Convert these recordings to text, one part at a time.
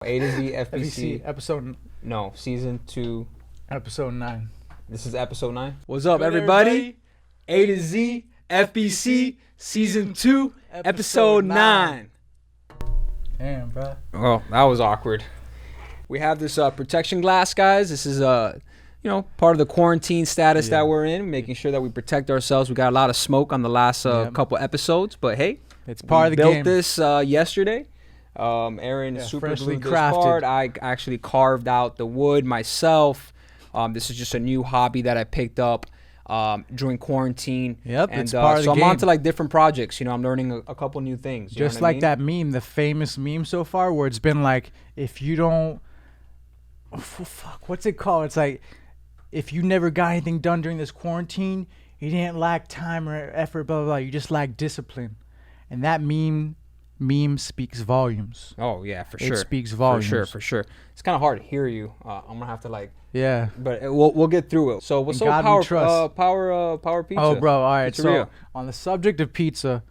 A2ZFBC episode season 2. episode 9. This is episode 9. What's up, everybody? A to Z FBC season 2 episode 9. Damn, bro. Oh, that was awkward. We have this protection glass, guys. This is part of the quarantine status that we're in, making sure that we protect ourselves. We got a lot of smoke on the last couple episods, but hey, it's part of the built game. This yesterday. Aaron super glued this crafted. part. I actually carved out the wood myself. This is just a new hobby that I picked up during quarantine. Yep, and it's part of the so game. I'm on to like different projects. I'm learning a couple new things. You know Just what I like mean? that meme, the famous meme so far, where it's been like, if you don't, what's it called? It's like, if you never got anything done during this quarantine, you didn't lack time or effort, blah, blah, blah. You just lack discipline. And that meme speaks volumes. Oh yeah, for sure. It speaks volumes. For sure. It's kind of hard to hear you. I'm gonna have to but we'll get through it. So what's up, power pizza? Oh, bro, all right. Pizzeria. So on the subject of pizza,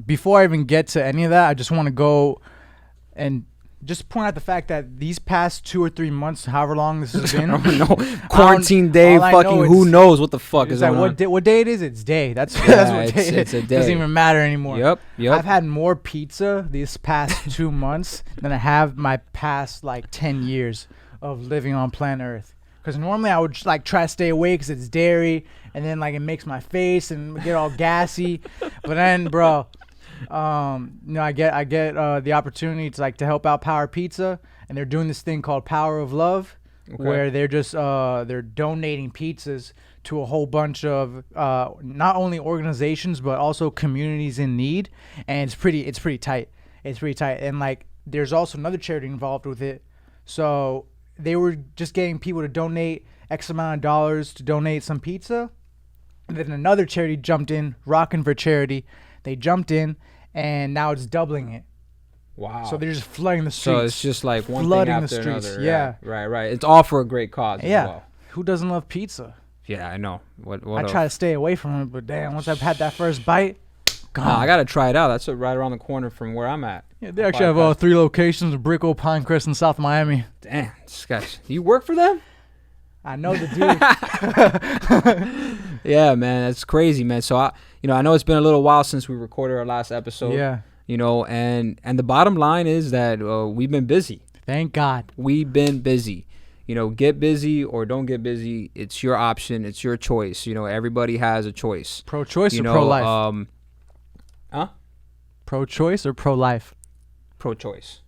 before I even get to any of that, I just want to go and just point out the fact that these past 2 or 3 months, however long this has been, quarantine day, fucking who knows what the fuck is like going on. What day it is? It's day. That's what day it's a day. Doesn't even matter anymore. Yep. I've had more pizza these past 2 months than I have my past 10 years of living on planet Earth. Because normally I would just, try to stay away because it's dairy, and then it makes my face and get all gassy. But then, bro, I get the opportunity to help out Power Pizza, and they're doing this thing called Power of Love, where they're just they're donating pizzas to a whole bunch of not only organizations but also communities in need, and it's pretty tight. It's pretty tight, and there's also another charity involved with it. So they were just getting people to donate X amount of dollars to donate some pizza, and then another charity jumped in, Rockin' for Charity. They jumped in, and now it's doubling it. Wow. So they're just flooding the streets. So it's just one flooding thing after the streets. another. Yeah. Right. It's all for a great cause as well. Who doesn't love pizza? Yeah, I know. I try to stay away from it, but damn, once I've had that first bite, gone. I got to try it out. That's right around the corner from where I'm at. Yeah, they actually have 3 locations, Brickell, Pinecrest, and South Miami. Damn, guys. You work for them? I know the dude. Yeah, man, that's crazy, man. So I know it's been a little while since we recorded our last episode. Yeah. And the bottom line is that we've been busy. Thank God. We've been busy. Get busy or don't get busy. It's your option. It's your choice. Everybody has a choice. Pro-choice or pro-life? Huh? Pro-choice or pro-life? Pro-choice.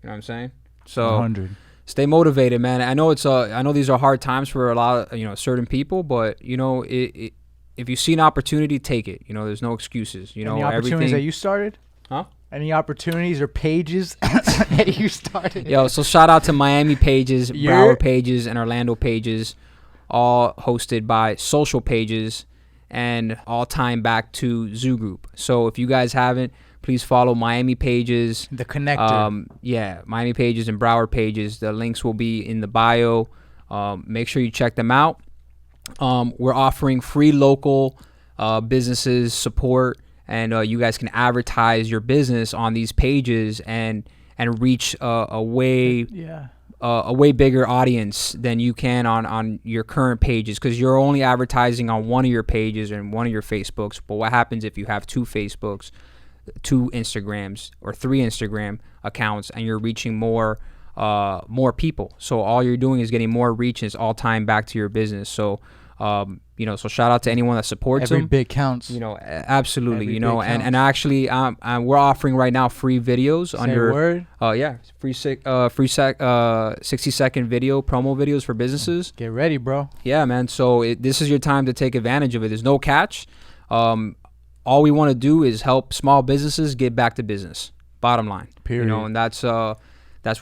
You know what I'm saying? So 100. Stay motivated, man. I know I know these are hard times for a lot of certain people, but if you see an opportunity, take it. There's no excuses. Any opportunities that you started? Huh? Any opportunities or pages that you started? Yo, so shout out to Miami pages, Broward pages, and Orlando pages, all hosted by Social Pages, and all tying back to Zoo Group. So if you guys haven't, please follow Miami pages. The connector. Miami pages and Broward pages. The links will be in the bio. Make sure you check them out. We're offering free local businesses support, and you guys can advertise your business on these pages and reach a way bigger audience than you can on your current pages, because you're only advertising on one of your pages and one of your Facebooks. But what happens if you have 2 Facebooks, 2 Instagrams, or 3 Instagram accounts, and you're reaching more people? So all you're doing is getting more reach, and it's all tying back to your business. So so shout out to anyone that supports Every them. bit counts. Absolutely. And actually we're offering right now free videos free 60-second video promo videos for businesses. Get ready, bro. Yeah, man. So this is your time to take advantage of it. There's no catch. All we want to do is help small businesses get back to business. Bottom line. Period. And that's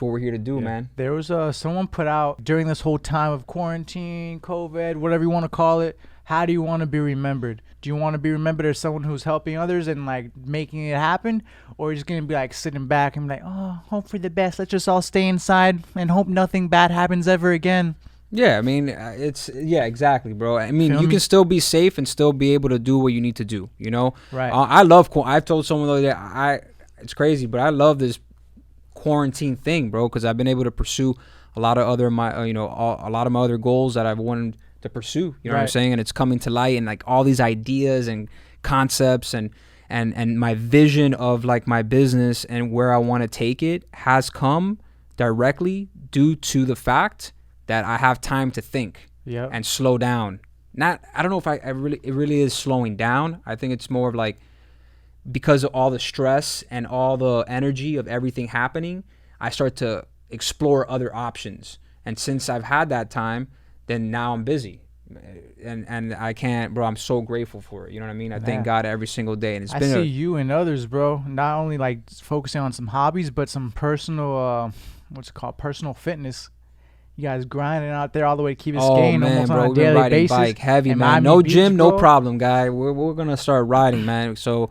what we're here to do, man. There was someone put out during this whole time of quarantine, COVID, whatever you want to call it, how do you want to be remembered? Do you want to be remembered as someone who's helping others and making it happen? Or are you just going to be sitting back and be hope for the best. Let's just all stay inside and hope nothing bad happens ever again. Yeah, I mean, exactly, bro. I mean, you can still be safe and still be able to do what you need to do, Right. I've told someone the other day, it's crazy, but I love this quarantine thing, bro, because I've been able to pursue a lot of other a lot of my other goals that I've wanted to pursue. You know what I'm saying? And it's coming to light, and like all these ideas and concepts and my vision of like my business and where I want to take it has come directly due to the fact that I have time to think and slow down. I don't know if it really is slowing down. I think it's more of like, because of all the stress and all the energy of everything happening, I start to explore other options. And since I've had that time, then now I'm busy. And I can't, bro, I'm so grateful for it. You know what I mean? I thank God every single day. And I see you and others, bro, not only like focusing on some hobbies, but some personal, personal fitness. You guys grinding out there all the way to keep it skating almost on a daily basis. Bike heavy, man. No gym, no problem, guy. We're going to start riding, man. So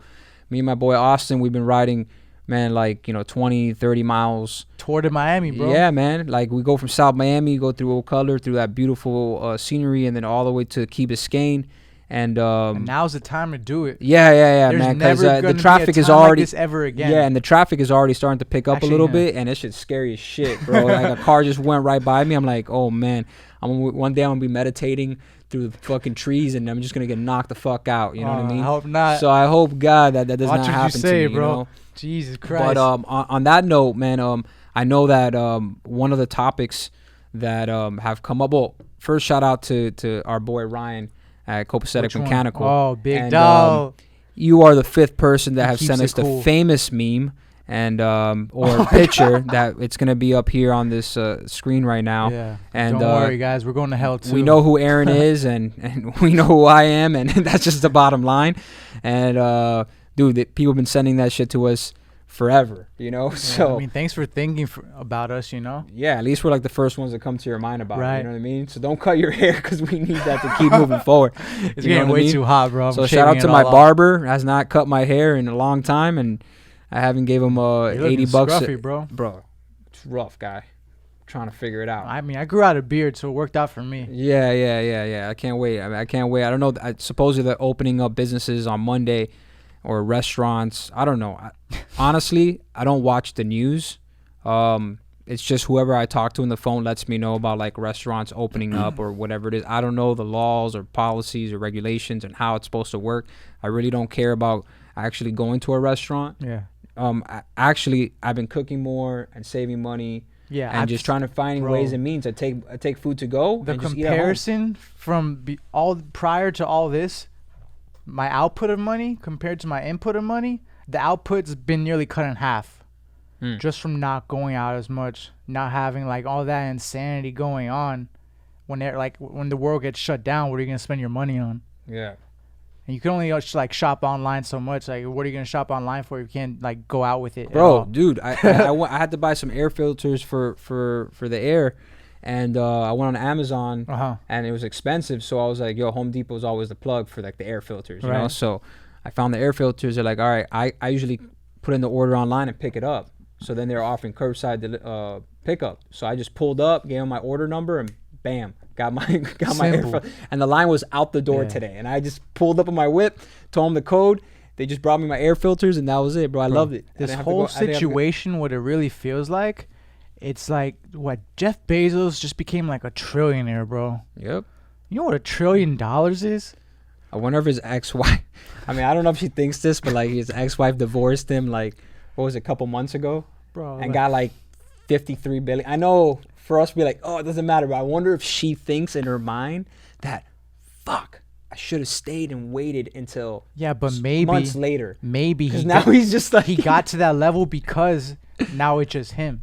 me and my boy Austin, we've been riding, man, like, 20, 30 miles. Tour to Miami, bro. Yeah, man. Like, we go from South Miami, go through Old Color, through that beautiful scenery, and then all the way to Key Biscayne. And now's the time to do it. Yeah, man. Because the traffic is already like this ever again. Yeah, and the traffic is already starting to pick up a little bit, and this shit's scary as shit, bro. Like, a car just went right by me. I'm like, oh man, one day I'm gonna be meditating through the fucking trees, and I'm just gonna get knocked the fuck out. You know what I mean? I hope not. So I hope God that does not happen to me, bro. You know? Jesus Christ. But on that note, man, I know that one of the topics that have come up. Well, first shout out to our boy Ryan at Copacetic Mechanical. Oh, big dog. You are the 5th person that have sent us the famous meme and or picture that it's gonna be up here on this screen right now. Yeah. And don't worry, guys, we're going to hell too. We know who Aaron is, and we know who I am, and that's just the bottom line. And dude, people have been sending that shit to us forever, Yeah, so I mean, thanks for thinking about us. Yeah, at least we're like the first ones that come to your mind about it. You know what I mean? So don't cut your hair, because we need that to keep moving forward. It's getting way too hot, bro. So shout out to my barber. Has not cut my hair in a long time, and I haven't gave him $80. Scruffy, bro. Bro, it's rough, guy. I'm trying to figure it out. I mean, I grew out a beard, so it worked out for me. Yeah. I can't wait. I can't wait. I don't know. Supposedly they're opening up businesses on Monday, or restaurants. I don't know. Honestly, I don't watch the news. It's just whoever I talk to on the phone lets me know about like restaurants opening up or whatever it is. I don't know the laws or policies or regulations and how it's supposed to work. I really don't care about actually going to a restaurant. Yeah. I've been cooking more and saving money. Yeah. And just trying to find ways and means to take food to go. The and comparison from all prior to all this, my output of money compared to my input of money, the output's been nearly cut in half. Just from not going out as much, not having like all that insanity going on. When the world gets shut down, what are you gonna spend your money on? Yeah. And you can only like shop online so much. Like, what are you gonna shop online for if you can't like go out with it? Bro, dude, I had to buy some air filters for the air. And I went on Amazon, and it was expensive. So I was like, yo, Home Depot is always the plug for like the air filters, you know? So I found the air filters. They're like, all right, I usually put in the order online and pick it up. So then they're offering curbside pickup. So I just pulled up, gave them my order number, and bam, got my air filter. And the line was out the door today. And I just pulled up on my whip, told them the code. They just brought me my air filters, and that was it, bro. I loved it. This whole situation, what it really feels like, it's like what Jeff Bezos just became like a trillionaire, bro. Yep. You know what $1 trillion is? I wonder if his ex-wife. I mean, I don't know if she thinks this, but like his ex-wife divorced him like, what was it, a couple months ago, bro, and got like 53 billion. I know for us to be like, oh, it doesn't matter, but I wonder if she thinks in her mind that, fuck, I should have stayed and waited until maybe months later. Maybe because now he's just like he got to that level because now it's just him.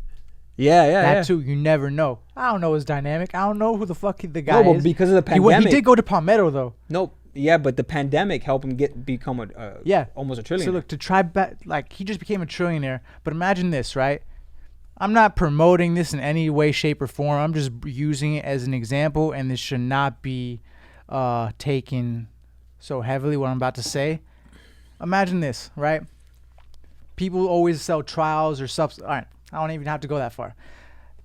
Yeah. Too, you never know. I don't know his dynamic. I don't know who the fuck the guy is. Because of the pandemic. He did go to Palmetto though. Nope. Yeah, but the pandemic helped him become almost a trillionaire. So look, to try back, like he just became a trillionaire. But imagine this, right? I'm not promoting this in any way, shape, or form. I'm just using it as an example, and this should not be taken so heavily. What I'm about to say. Imagine this, right? People always sell trials or subs. All right. I don't even have to go that far.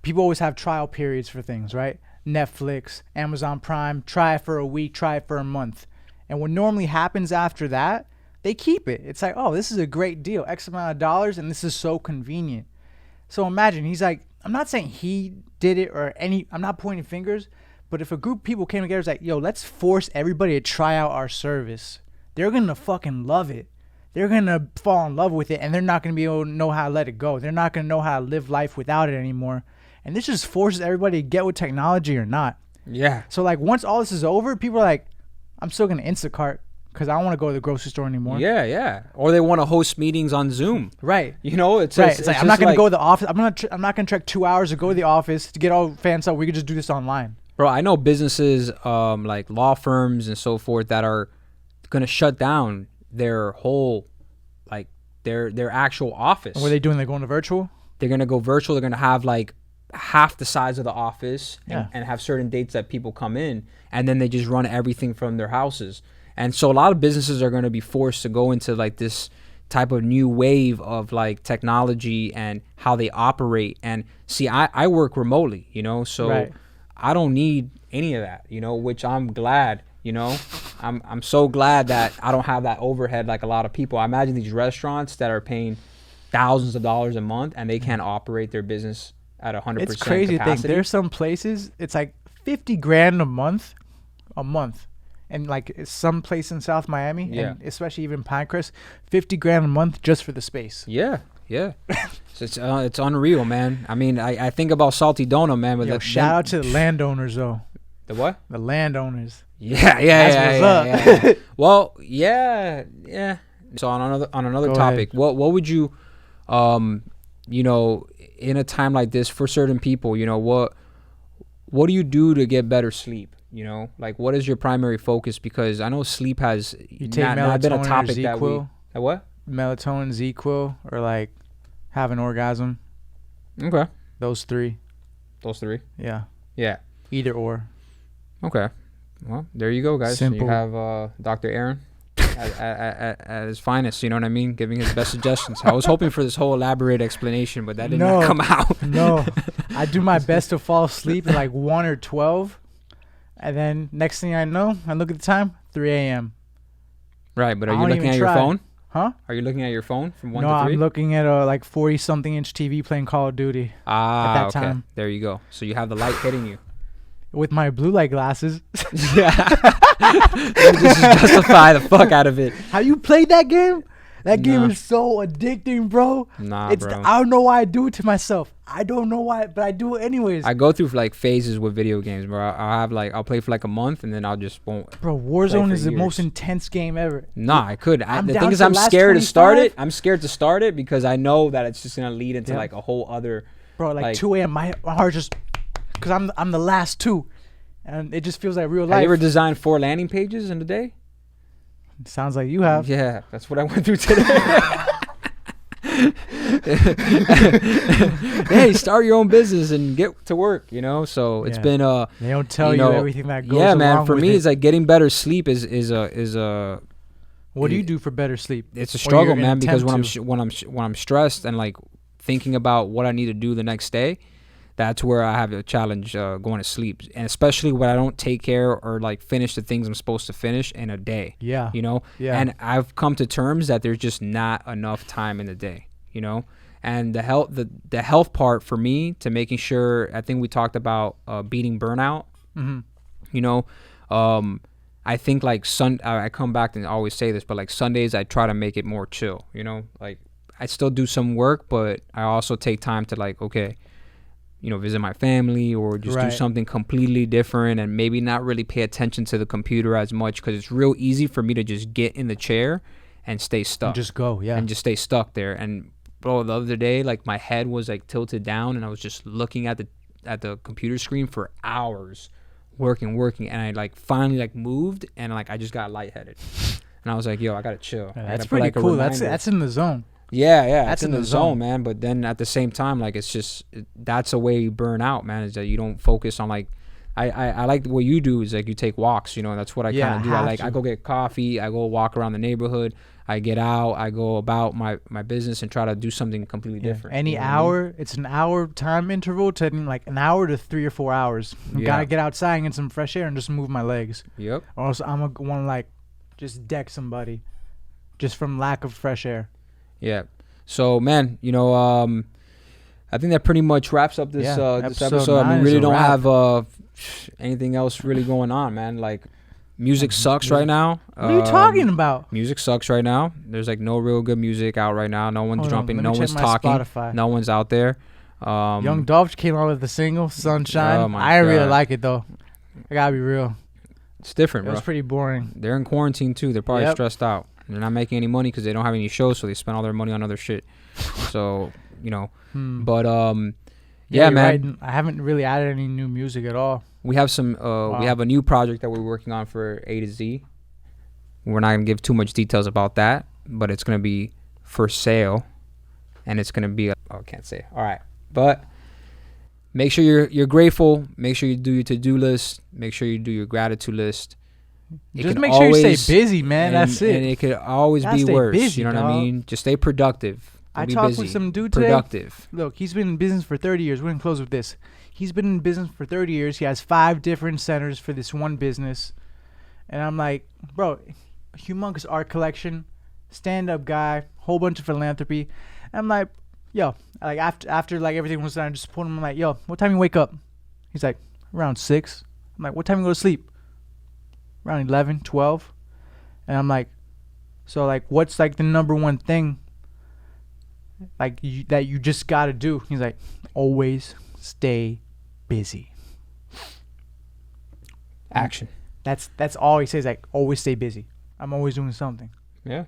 People always have trial periods for things, right? Netflix, Amazon Prime, try it for a week, try it for a month. And what normally happens after that, they keep it. It's like, oh, this is a great deal, X amount of dollars, and this is so convenient. So imagine he's like, I'm not saying he did it or I'm not pointing fingers, but if a group of people came together, it's like, yo, let's force everybody to try out our service. They're gonna fucking love it. They're gonna fall in love with it, and they're not gonna be able to know how to let it go. They're not gonna know how to live life without it anymore. And this just forces everybody to get with technology or not. Yeah. So like once all this is over, people are like, I'm still gonna Instacart because I don't want to go to the grocery store anymore. Yeah, yeah. Or they want to host meetings on Zoom. Right. You know, it's right. It's like I'm not gonna go to the office. I'm not gonna trek 2 hours to go to the office to get all fancy up. We could just do this online. Bro, I know businesses like law firms and so forth that are gonna shut down their whole like their actual office. And what are they doing? They're going to virtual? They're gonna go virtual. They're gonna have like half the size of the office and have certain dates that people come in, and then they just run everything from their houses. And so a lot of businesses are going to be forced to go into like this type of new wave of like technology and how they operate. And see, I work remotely, you know, so I don't need any of that, you know, which I'm glad, you know. I'm so glad that I don't have that overhead like a lot of people. I imagine these restaurants that are paying thousands of dollars a month and they can't operate their business at 100% It's crazy capacity. to think there's some places it's like 50 grand a month, and like some place in South Miami, and especially even Pinecrest, 50 grand a month just for the space. Yeah. So it's unreal, man. I mean, I think about Salty Donut, man. But shout out to the landowners though. The what? The landowners. Yeah. Well, yeah. So on another topic, what would you, you know, in a time like this for certain people, you know, what do you do to get better sleep? You know, like what is your primary focus? Because I know sleep has not been a topic that we. What? Melatonin, Z-Quil, or like have an orgasm. Okay. Those three. Yeah. Either or. Okay. Well, there you go, guys. Simple. You have Dr. Aaron at his finest, you know what I mean? Giving his best suggestions. I was hoping for this whole elaborate explanation, but that did not come out. No. I do my best to fall asleep at like 1 or 12. And then next thing I know, I look at the time, 3 a.m. Right, but are you looking at your phone? Huh? Are you looking at your phone from 1 to 3? No, I'm looking at a like 40-something inch TV playing Call of Duty. At that time. There you go. So you have the light hitting you. With my blue light glasses. Yeah. Just justify the fuck out of it. Have you played that game? That game is so addicting, bro. Bro. I don't know why I do it to myself. I don't know why, but I do it anyways. I go through like phases with video games, bro. I'll play for like a month and then I'll just won't. Bro, Warzone is the most intense game ever. I could. The thing is, I'm scared to start it. I'm scared to start it because I know that it's just gonna lead into like a whole other. Bro, like 2 a.m. My heart just, because I'm the last two, and it just feels like real life. Have you ever designed 4 landing pages in a day? Sounds like you have. Yeah, that's what I went through today. Hey, start your own business and get to work, you know. So it's been they don't tell you everything that goes. Yeah, man. Along For with me, it. it's like getting better sleep is a. What do you do for better sleep? It's a struggle, man. Because when I'm stressed and like thinking about what I need to do the next day, that's where I have a challenge going to sleep, and especially when I don't take care or like finish the things I'm supposed to finish in a day. Yeah. You know? Yeah. And I've come to terms that there's just not enough time in the day, you know? And the health part for me to making sure, I think we talked about beating burnout. Mm-hmm. You know, I think like I come back and always say this, but like Sundays I try to make it more chill, you know? Like I still do some work, but I also take time to like, okay, you know, visit my family or just do something completely different and maybe not really pay attention to the computer as much, because it's real easy for me to just get in the chair and stay stuck. And just go, yeah. And just stay stuck there. And bro, the other day, like my head was like tilted down and I was just looking at the computer screen for hours, working, and I like finally like moved and like I just got lightheaded. And I was like, yo, I gotta chill. That's pretty cool. That's in the zone. Yeah, that's in the zone, man. But then at the same time, like it's just that's a way you burn out, man. Is that you don't focus on like I like what you do is like you take walks, you know. That's what I kind of do. I go get coffee. I go walk around the neighborhood. I get out. I go about my business and try to do something completely different. Any hour, it's an hour time interval to like an hour to 3 or 4 hours. I gotta get outside and get some fresh air and just move my legs. Yep. Or else I'm gonna want to like just deck somebody, just from lack of fresh air. Yeah. So, man, you know, I think that pretty much wraps up this this episode. I mean, we really don't have anything else really going on, man. Like, music sucks right now. What are you talking about? Music sucks right now. There's like no real good music out right now. No one's jumping. No one's talking. Spotify. No one's out there. Young Dolph came out with the single Sunshine. Oh my I God. really like it though. I gotta be real. It's different, It bro. was pretty boring. They're in quarantine too. They're probably Yep. stressed out. They're not making any money because they don't have any shows, so they spend all their money on other shit. So, you know, but yeah, you're man. right. I haven't really added any new music at all. We have some. Wow. We have a new project that we're working on for A to Z. We're not gonna give too much details about that, but it's gonna be for sale, and it's gonna be. I can't say. All right, but make sure you're grateful. Make sure you do your to-do list. Make sure you do your gratitude list. It Just can make sure you always- stay busy, man. That's it. And it could always Gotta be stay worse. busy, You know what dog. I mean? Just stay productive. Don't I be talked busy. with some dude today. Productive. Look, he's been in business for 30 years. We're going to close with this. He's been in business for 30 years. He has 5 different centers for this one business. And I'm like, bro, humongous art collection, stand-up guy, whole bunch of philanthropy. And I'm like, yo, like after like everything was done, I just pulled him. I'm like, yo, what time you wake up? He's like, around 6. I'm like, what time you go to sleep? Around 11, 12. And I'm like, so like, what's like the number one thing like that you just gotta do? He's like, always stay busy. Action. That's all he says. Like, always stay busy. I'm always doing something. Yeah.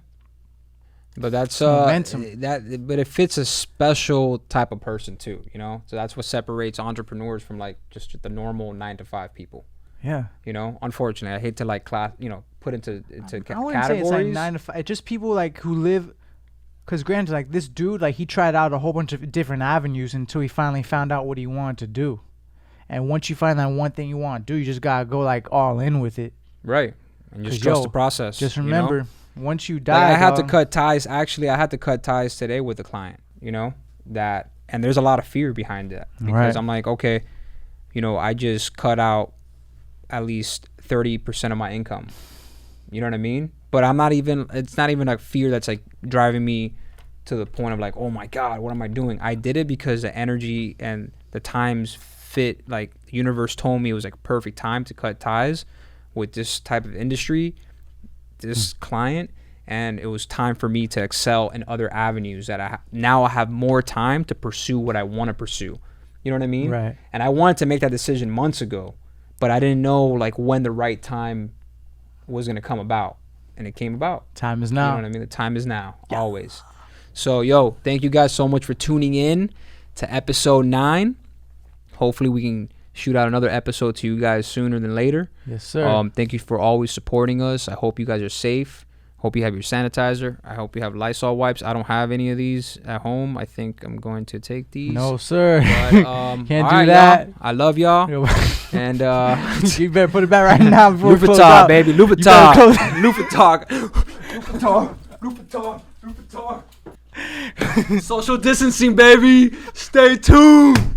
But that's Momentum. but it fits a special type of person too, you know? So that's what separates entrepreneurs from like just the normal 9-to-5 people. Yeah. You know, unfortunately, I hate to like put into I wouldn't say it's like categories. 9 to 5. It's just people like who live. Cause granted, like this dude, like he tried out a whole bunch of different avenues until he finally found out what he wanted to do. And once you find that one thing you want to do, you just gotta go like all in with it. Right. And just 'Cause, trust yo, the process. Just you know? remember, once you Like, die, I had to dog, cut ties. Actually, I had to cut ties today with a client, you know, and there's a lot of fear behind that because Right. I'm like, okay, you know, I just cut out at least 30% of my income. You know what I mean? But it's not even a fear that's like driving me to the point of like, oh my God, what am I doing? I did it because the energy and the times fit. Like, the universe told me it was like perfect time to cut ties with this type of industry, this client, and it was time for me to excel in other avenues that now I have more time to pursue what I want to pursue. You know what I mean? Right. And I wanted to make that decision months ago, but I didn't know like when the right time was going to come about, and it came about. time is You now. know what I mean? The time is now, always. So, yo, thank you guys so much for tuning in to episode 9. Hopefully we can shoot out another episode to you guys sooner than later. Yes, sir. Thank you for always supporting us. I hope you guys are safe. Hope you have your sanitizer. I hope you have Lysol wipes. I don't have any of these at home. I think I'm going to take these. No, sir. But, Can't all do right, that. y'all. I love y'all. And You better put it back right now before we close lufetarg, out. baby. You better Lufetarg. close- Lufetarg. Lufetarg. Lufetarg. Social distancing, baby. Stay tuned.